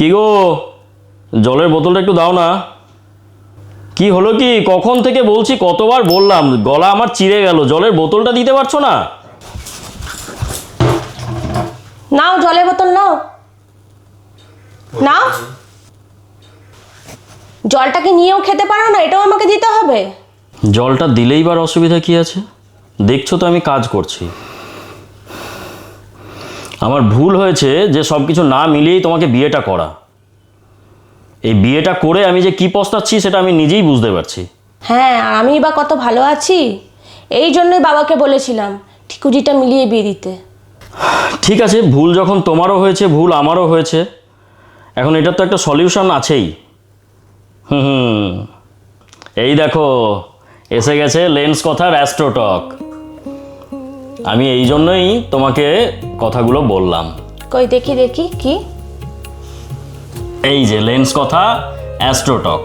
কি গো, জলের বোতলটা একটু দাও না। কি হলো কি, কখন থেকে বলছি, কতবার বললাম, গলা আমার চিড়ে গেল, জলের বোতলটা দিতে পারছো না? নাও জলের বোতল নাও। নাও, জলটাকে নিয়েও খেতে পারো না, এটাও আমাকে দিতে হবে? জলটা দিলেই বার অসুবিধা কি আছে? দেখছো তো আমি কাজ করছি। আমার ভুল হয়েছে যে সব কিছু না মিলিয়েই তোমাকে বিয়েটা করা। এই বিয়েটা করে আমি যে কি পস্তাচ্ছি সেটা আমি নিজেই বুঝতে পারছি। হ্যাঁ, আর আমি বা কত ভালো আছি, এই জন্যই বাবাকে বলেছিলাম ঠিকুজিটা মিলিয়ে বিয়ে দিতে। ঠিক আছে, ভুল যখন তোমারও হয়েছে, ভুল আমারও হয়েছে, এখন এটার তো একটা সলিউশন আছেই। এই দেখো, এসে গেছে লেন্স কথার অ্যাস্ট্রোটক। আমি এই জন্যই তোমাকে কথাগুলো বললাম। কই দেখি দেখি কি? এই যে লেন্স কথা অ্যাস্ট্রোটক।